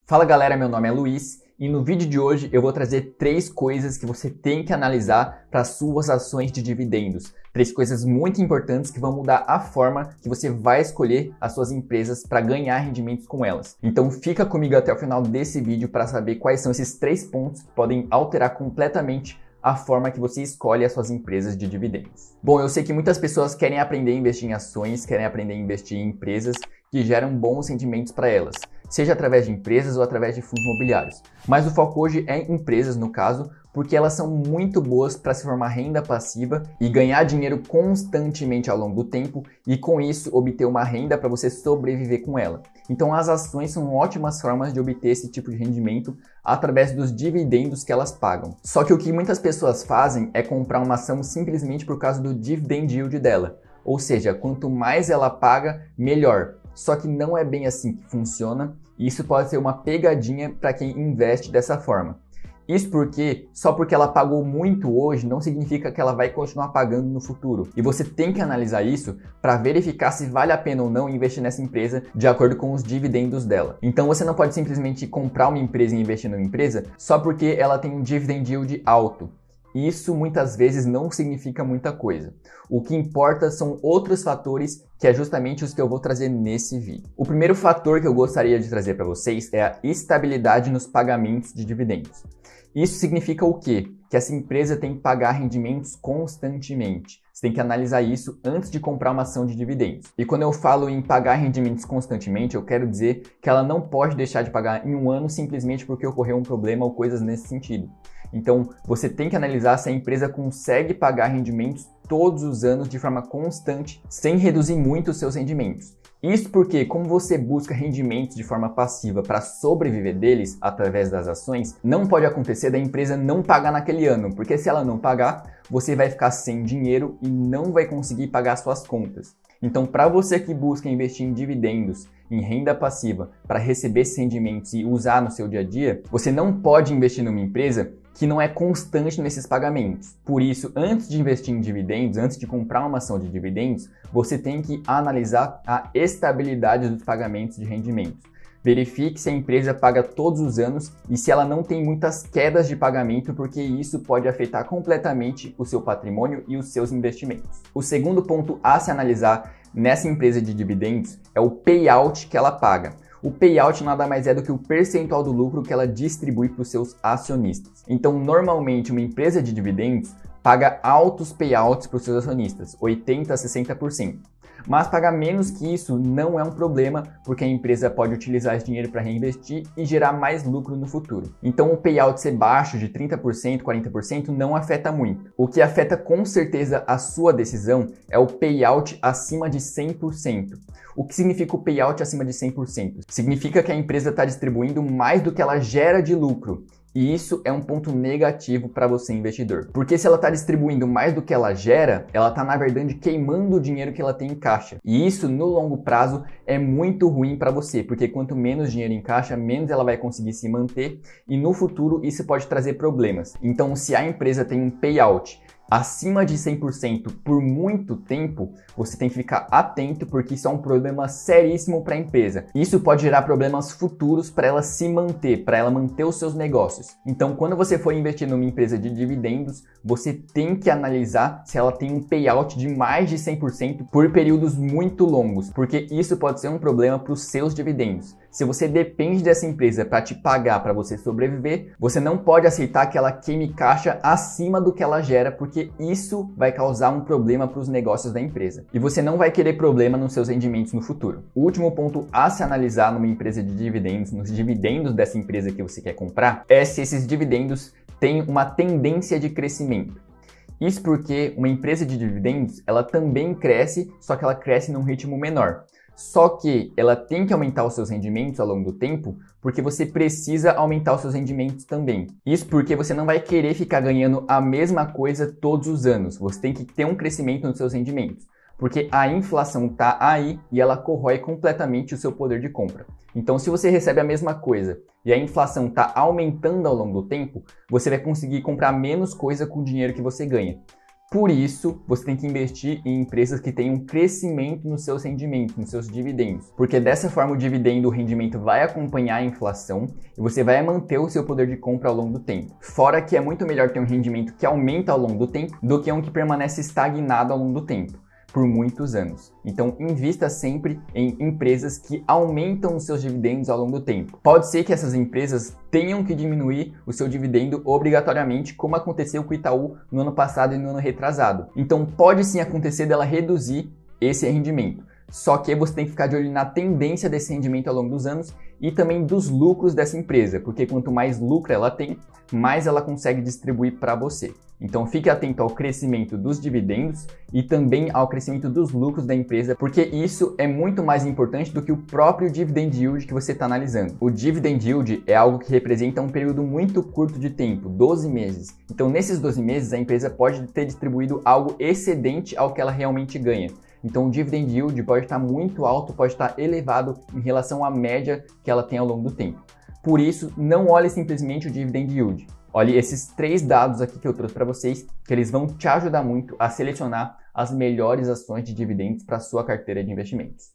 Fala galera, meu nome é Luiz e no vídeo de hoje eu vou trazer 3 coisas que você tem que analisar para suas ações de dividendos. 3 coisas muito importantes que vão mudar a forma que você vai escolher as suas empresas para ganhar rendimentos com elas. Então fica comigo até o final desse vídeo para saber quais são esses 3 pontos que podem alterar completamente a forma que você escolhe as suas empresas de dividendos. Bom, eu sei que muitas pessoas querem aprender a investir em ações, querem aprender a investir em empresas que geram bons rendimentos para elas, seja através de empresas ou através de fundos imobiliários. Mas o foco hoje é em empresas, no caso, porque elas são muito boas para se formar renda passiva e ganhar dinheiro constantemente ao longo do tempo e com isso obter uma renda para você sobreviver com ela. Então as ações são ótimas formas de obter esse tipo de rendimento através dos dividendos que elas pagam. Só que o que muitas pessoas fazem é comprar uma ação simplesmente por causa do dividend yield dela. Ou seja, quanto mais ela paga, melhor. Só que não é bem assim que funciona e isso pode ser uma pegadinha para quem investe dessa forma. Isso porque, só porque ela pagou muito hoje, não significa que ela vai continuar pagando no futuro. E você tem que analisar isso para verificar se vale a pena ou não investir nessa empresa de acordo com os dividendos dela. Então você não pode simplesmente comprar uma empresa e investir numa empresa só porque ela tem um dividend yield alto. Isso muitas vezes não significa muita coisa. O que importa são outros fatores que é justamente os que eu vou trazer nesse vídeo. O primeiro fator que eu gostaria de trazer para vocês é a estabilidade nos pagamentos de dividendos. Isso significa o quê? Que essa empresa tem que pagar rendimentos constantemente. Você tem que analisar isso antes de comprar uma ação de dividendos. E quando eu falo em pagar rendimentos constantemente, eu quero dizer que ela não pode deixar de pagar em um ano simplesmente porque ocorreu um problema ou coisas nesse sentido. Então, você tem que analisar se a empresa consegue pagar rendimentos todos os anos de forma constante, sem reduzir muito os seus rendimentos. Isso porque, como você busca rendimentos de forma passiva para sobreviver deles através das ações, não pode acontecer da empresa não pagar naquele ano, porque se ela não pagar, você vai ficar sem dinheiro e não vai conseguir pagar suas contas. Então, para você que busca investir em dividendos, em renda passiva, para receber esses rendimentos e usar no seu dia a dia, você não pode investir numa empresa que não é constante nesses pagamentos. Por isso, antes de investir em dividendos, antes de comprar uma ação de dividendos, você tem que analisar a estabilidade dos pagamentos de rendimentos. Verifique se a empresa paga todos os anos e se ela não tem muitas quedas de pagamento, porque isso pode afetar completamente o seu patrimônio e os seus investimentos. O segundo ponto a se analisar nessa empresa de dividendos é o payout que ela paga. O payout nada mais é do que o percentual do lucro que ela distribui para os seus acionistas. Então, normalmente, uma empresa de dividendos paga altos payouts para os seus acionistas, 80% a 60%. Mas pagar menos que isso não é um problema, porque a empresa pode utilizar esse dinheiro para reinvestir e gerar mais lucro no futuro. Então o payout ser baixo de 30%, 40% não afeta muito. O que afeta com certeza a sua decisão é o payout acima de 100%. O que significa o payout acima de 100%? Significa que a empresa está distribuindo mais do que ela gera de lucro. E isso é um ponto negativo para você, investidor. Porque se ela está distribuindo mais do que ela gera, ela está, na verdade, queimando o dinheiro que ela tem em caixa. E isso, no longo prazo, é muito ruim para você, porque quanto menos dinheiro em caixa, menos ela vai conseguir se manter e no futuro isso pode trazer problemas. Então, se a empresa tem um payout acima de 100% por muito tempo, você tem que ficar atento porque isso é um problema seríssimo para a empresa. Isso pode gerar problemas futuros para ela se manter, para ela manter os seus negócios. Então, quando você for investir numa empresa de dividendos, você tem que analisar se ela tem um payout de mais de 100% por períodos muito longos, porque isso pode ser um problema para os seus dividendos. Se você depende dessa empresa para te pagar para você sobreviver, você não pode aceitar que ela queime caixa acima do que ela gera, porque isso vai causar um problema para os negócios da empresa. E você não vai querer problema nos seus rendimentos no futuro. O último ponto a se analisar numa empresa de dividendos, nos dividendos dessa empresa que você quer comprar, é se esses dividendos têm uma tendência de crescimento. Isso porque uma empresa de dividendos, ela também cresce, só que ela cresce num ritmo menor. Só que ela tem que aumentar os seus rendimentos ao longo do tempo, porque você precisa aumentar os seus rendimentos também. Isso porque você não vai querer ficar ganhando a mesma coisa todos os anos. Você tem que ter um crescimento nos seus rendimentos, porque a inflação está aí e ela corrói completamente o seu poder de compra. Então, se você recebe a mesma coisa e a inflação está aumentando ao longo do tempo, você vai conseguir comprar menos coisa com o dinheiro que você ganha. Por isso, você tem que investir em empresas que tenham crescimento nos seus rendimentos, nos seus dividendos. Porque dessa forma o dividendo, o rendimento vai acompanhar a inflação e você vai manter o seu poder de compra ao longo do tempo. Fora que é muito melhor ter um rendimento que aumenta ao longo do tempo do que um que permanece estagnado ao longo do tempo, por muitos anos. Então, invista sempre em empresas que aumentam os seus dividendos ao longo do tempo. Pode ser que essas empresas tenham que diminuir o seu dividendo obrigatoriamente, como aconteceu com o Itaú no ano passado e no ano retrasado. Então, pode sim acontecer dela reduzir esse rendimento. Só que você tem que ficar de olho na tendência desse rendimento ao longo dos anos e também dos lucros dessa empresa, porque quanto mais lucro ela tem, mais ela consegue distribuir para você. Então fique atento ao crescimento dos dividendos e também ao crescimento dos lucros da empresa, porque isso é muito mais importante do que o próprio dividend yield que você está analisando. O dividend yield é algo que representa um período muito curto de tempo, 12 meses. Então nesses 12 meses a empresa pode ter distribuído algo excedente ao que ela realmente ganha. Então o dividend yield pode estar muito alto, pode estar elevado em relação à média que ela tem ao longo do tempo. Por isso, não olhe simplesmente o dividend yield. Olhe esses 3 dados aqui que eu trouxe para vocês, que eles vão te ajudar muito a selecionar as melhores ações de dividendos para a sua carteira de investimentos.